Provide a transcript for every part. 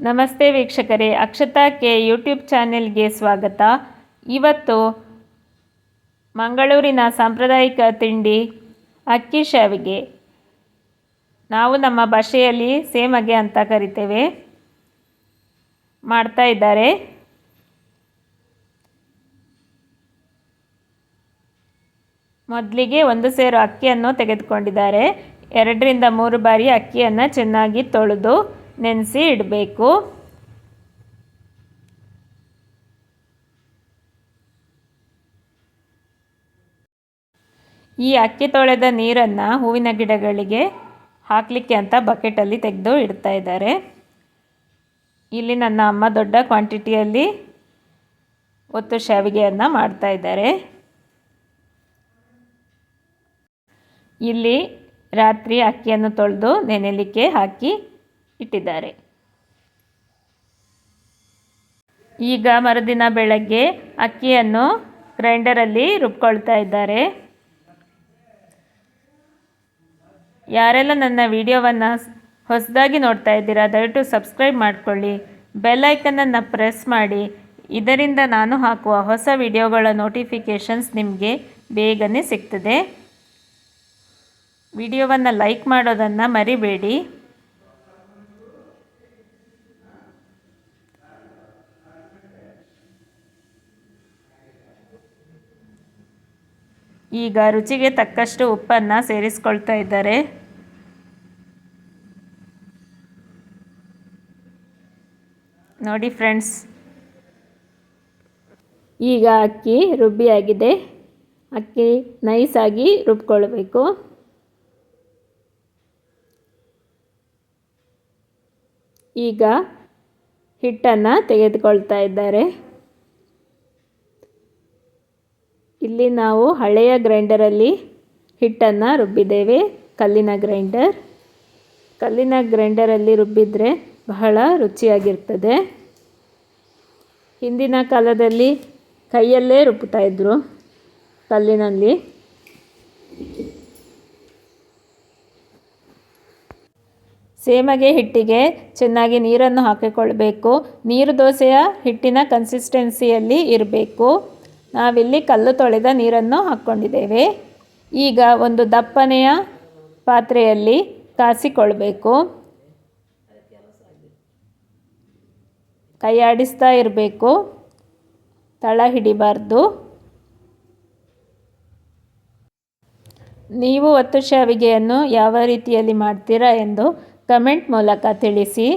ನಮಸ್ತೆ ವೀಕ್ಷಕರೇ, Akshata K YouTube ಚಾನೆಲ್ಗೆ ಸ್ವಾಗತ. ಇವತ್ತು ಮಂಗಳೂರಿನ ಸಾಂಪ್ರದಾಯಿಕ ತಿಂಡಿ ಅಕ್ಕಿ ಶಾವಿಗೆ, ನಾವು ನಮ್ಮ ಭಾಷೆಯಲ್ಲಿ ಸೇಮಗೆ ಅಂತ ಕರಿತೇವೆ, ಮಾಡ್ತಾ ಇದ್ದಾರೆ. ಮೊದಲಿಗೆ 1 ಸೇರು ಅಕ್ಕಿಯನ್ನು ತೆಗೆದುಕೊಂಡಿದ್ದಾರೆ. 2 ರಿಂದ 3 ಬಾರಿ ಅಕ್ಕಿಯನ್ನು ಚೆನ್ನಾಗಿ ತೊಳೆದು ನೆನೆಸಿ ಇಡಬೇಕು. ಈ ಅಕ್ಕಿ ತೊಳೆದ ನೀರನ್ನು ಹೂವಿನ ಗಿಡಗಳಿಗೆ ಹಾಕಲಿಕ್ಕೆ ಅಂತ ಬಕೆಟಲ್ಲಿ ತೆಗೆದು ಇಡ್ತಾ ಇದ್ದಾರೆ. ಇಲ್ಲಿ ನನ್ನ ಅಮ್ಮ ದೊಡ್ಡ ಕ್ವಾಂಟಿಟಿಯಲ್ಲಿ ಒತ್ತು ಶಾವಿಗೆಯನ್ನು ಮಾಡ್ತಾ ಇದ್ದಾರೆ. ಇಲ್ಲಿ ರಾತ್ರಿ ಅಕ್ಕಿಯನ್ನು ತೊಳೆದು ನೆನೆಯಲಿಕ್ಕೆ ಹಾಕಿ ಇಟ್ಟಿದ್ದಾರೆ. ಈಗ ಮರುದಿನ ಬೆಳಗ್ಗೆ ಅಕ್ಕಿಯನ್ನು ಗ್ರೈಂಡರಲ್ಲಿ ರುಬ್ಕೊಳ್ತಾ ಇದ್ದಾರೆ. ಯಾರೆಲ್ಲ ನನ್ನ ವಿಡಿಯೋವನ್ನು ಹೊಸದಾಗಿ ನೋಡ್ತಾ ಇದ್ದೀರಾ, ದಯವಿಟ್ಟು ಸಬ್ಸ್ಕ್ರೈಬ್ ಮಾಡಿಕೊಳ್ಳಿ, ಬೆಲ್ ಐಕನನ್ನು ಪ್ರೆಸ್ ಮಾಡಿ. ಇದರಿಂದ ನಾನು ಹಾಕುವ ಹೊಸ ವಿಡಿಯೋಗಳ ನೋಟಿಫಿಕೇಷನ್ಸ್ ನಿಮಗೆ ಬೇಗನೆ ಸಿಗ್ತದೆ. ವಿಡಿಯೋವನ್ನು ಲೈಕ್ ಮಾಡೋದನ್ನು ಮರಿಬೇಡಿ. ಈಗ ರುಚಿಗೆ ತಕ್ಕಷ್ಟು ಉಪ್ಪನ್ನು ಸೇರಿಸ್ಕೊಳ್ತಾ ಇದ್ದಾರೆ. ನೋಡಿ ಫ್ರೆಂಡ್ಸ್, ಈಗ ಅಕ್ಕಿ ರುಬ್ಬಿಯಾಗಿದೆ. ಅಕ್ಕಿ ನೈಸಾಗಿ ರುಬ್ಕೊಳ್ಬೇಕು. ಈಗ ಹಿಟ್ಟನ್ನು ತೆಗೆದುಕೊಳ್ತಾ ಇದ್ದಾರೆ. ಇಲ್ಲಿ ನಾವು ಹಳೆಯ ಗ್ರೈಂಡರಲ್ಲಿ ಹಿಟ್ಟನ್ನು ರುಬ್ಬಿದ್ದೇವೆ. ಕಲ್ಲಿನ ಗ್ರೈಂಡರಲ್ಲಿ ರುಬ್ಬಿದರೆ ಬಹಳ ರುಚಿಯಾಗಿರ್ತದೆ. ಹಿಂದಿನ ಕಾಲದಲ್ಲಿ ಕೈಯಲ್ಲೇ ರುಬ್ತಾಯಿದ್ರು, ಕಲ್ಲಿನಲ್ಲಿ. ಸೇಮಗೆ ಹಿಟ್ಟಿಗೆ ಚೆನ್ನಾಗಿ ನೀರನ್ನು ಹಾಕಿಕೊಳ್ಬೇಕು. ನೀರು ದೋಸೆಯ ಹಿಟ್ಟಿನ ಕನ್ಸಿಸ್ಟೆನ್ಸಿಯಲ್ಲಿ ಇರಬೇಕು. ನಾವಿಲ್ಲಿ ಕಲ್ಲು ತೊಳೆದ ನೀರನ್ನು ಹಾಕ್ಕೊಂಡಿದ್ದೇವೆ. ಈಗ ಒಂದು ದಪ್ಪನೆಯ ಪಾತ್ರೆಯಲ್ಲಿ ಕಾಸಿಕೊಳ್ಬೇಕು. ಕೈ ಆಡಿಸ್ತಾ ಇರಬೇಕು, ತಳ ಹಿಡಿಬಾರ್ದು. ನೀವು ಒತ್ತು ಶಾವಿಗೆಯನ್ನು ಯಾವ ರೀತಿಯಲ್ಲಿ ಮಾಡ್ತೀರಾ ಎಂದು ಕಮೆಂಟ್ ಮೂಲಕ ತಿಳಿಸಿ.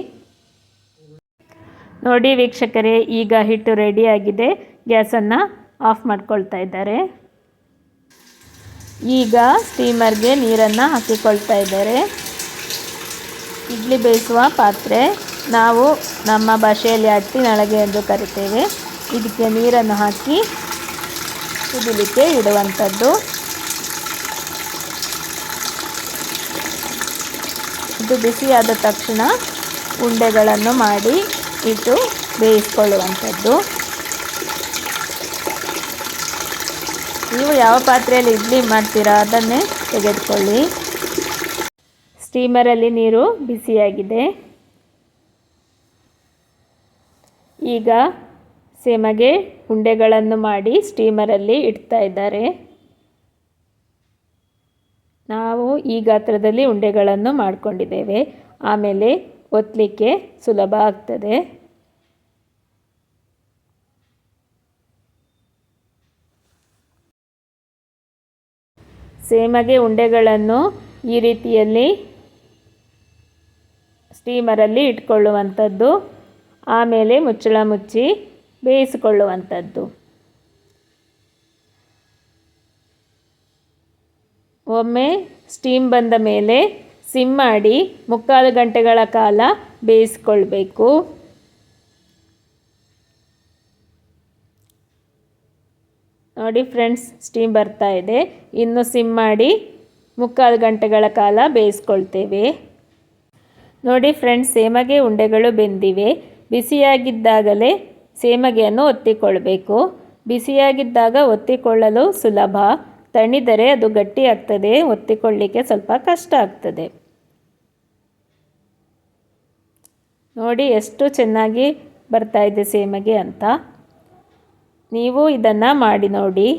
ನೋಡಿ ವೀಕ್ಷಕರೇ, ಈಗ ಹಿಟ್ಟು ರೆಡಿಯಾಗಿದೆ. ಗ್ಯಾಸನ್ನು ಆಫ್ ಮಾಡ್ಕೊಳ್ತಾ ಇದ್ದಾರೆ. ಈಗ ಸ್ಟೀಮರ್ಗೆ ನೀರನ್ನು ಹಾಕಿಕೊಳ್ತಾ ಇದ್ದಾರೆ. ಇಡ್ಲಿ ಬೇಯಿಸುವ ಪಾತ್ರೆ, ನಾವು ನಮ್ಮ ಭಾಷೆಯಲ್ಲಿ ಅಟ್ಟಿನಳಗೆ ಎಂದು ಕರಿತೇವೆ. ಇದಕ್ಕೆ ನೀರನ್ನು ಹಾಕಿ ಕುದಿಲಿಕ್ಕೆ ಇಡುವಂಥದ್ದು. ಇದು ಬಿಸಿಯಾದ ತಕ್ಷಣ ಉಂಡೆಗಳನ್ನು ಮಾಡಿ ಇಟ್ಟು ಬೇಯಿಸ್ಕೊಳ್ಳುವಂಥದ್ದು. ನೀವು ಯಾವ ಪಾತ್ರೆಯಲ್ಲಿ ಇಡ್ಲಿ ಮಾಡ್ತೀರಾ ಅದನ್ನೇ ತೆಗೆದುಕೊಳ್ಳಿ. ಸ್ಟೀಮರಲ್ಲಿ ನೀರು ಬಿಸಿಯಾಗಿದೆ. ಈಗ ಸೇಮಗೆ ಉಂಡೆಗಳನ್ನು ಮಾಡಿ ಸ್ಟೀಮರಲ್ಲಿ ಇಡ್ತಾ ಇದ್ದಾರೆ. ನಾವು ಈ ಗಾತ್ರದಲ್ಲಿ ಉಂಡೆಗಳನ್ನು ಮಾಡಿಕೊಂಡಿದ್ದೇವೆ. ಆಮೇಲೆ ಒತ್ತಲಿಕ್ಕೆ ಸುಲಭ ಆಗ್ತದೆ. ಸೇಮಗೆ ಉಂಡೆಗಳನ್ನು ಈ ರೀತಿಯಲ್ಲಿ ಸ್ಟೀಮರಲ್ಲಿ ಇಟ್ಕೊಳ್ಳುವಂಥದ್ದು. ಆಮೇಲೆ ಮುಚ್ಚಳ ಮುಚ್ಚಿ ಬೇಯಿಸಿಕೊಳ್ಳುವಂಥದ್ದು. ಒಮ್ಮೆ ಸ್ಟೀಮ್ ಬಂದ ಮೇಲೆ ಸಿಮ್ ಮಾಡಿ 3/4 ಗಂಟೆಗಳ ಕಾಲ ಬೇಯಿಸಿಕೊಳ್ಬೇಕು. ನೋಡಿ ಫ್ರೆಂಡ್ಸ್, ಸ್ಟೀಮ್ ಬರ್ತಾ ಇದೆ. ಇನ್ನು ಸಿಮ್ ಮಾಡಿ 3/4 ಗಂಟೆಗಳ ಕಾಲ ಬೇಯಿಸ್ಕೊಳ್ತೇವೆ. ನೋಡಿ ಫ್ರೆಂಡ್ಸ್, ಸೇಮಗೆ ಉಂಡೆಗಳು ಬೆಂದಿವೆ. ಬಿಸಿಯಾಗಿದ್ದಾಗಲೇ ಸೇಮಗೆಯನ್ನು ಒತ್ತಿಕೊಳ್ಬೇಕು. ಬಿಸಿಯಾಗಿದ್ದಾಗ ಒತ್ತಿಕೊಳ್ಳಲು ಸುಲಭ, ತಣಿದರೆ ಅದು ಗಟ್ಟಿಯಾಗ್ತದೆ, ಒತ್ತಿಕೊಳ್ಳಲಿಕ್ಕೆ ಸ್ವಲ್ಪ ಕಷ್ಟ ಆಗ್ತದೆ. ನೋಡಿ ಎಷ್ಟು ಚೆನ್ನಾಗಿ ಬರ್ತಾ ಇದೆ ಸೇಮಗೆ ಅಂತ. ನೀವು ಇದನ್ನು ಮಾಡಿ ನೋಡಿ.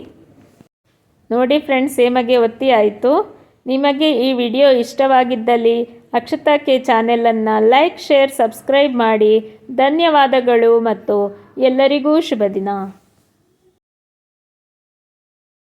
ನೋಡಿ ಫ್ರೆಂಡ್ಸ್, ಸೇಮಗೆ ಒತ್ತಿ ಆಯಿತು. ನಿಮಗೆ ಈ ವಿಡಿಯೋ ಇಷ್ಟವಾಗಿದ್ದಲ್ಲಿ ಅಕ್ಷತಾ ಕೆ ಚಾನೆಲನ್ನು ಲೈಕ್, ಶೇರ್, ಸಬ್ಸ್ಕ್ರೈಬ್ ಮಾಡಿ. ಧನ್ಯವಾದಗಳು ಮತ್ತು ಎಲ್ಲರಿಗೂ ಶುಭ ದಿನ.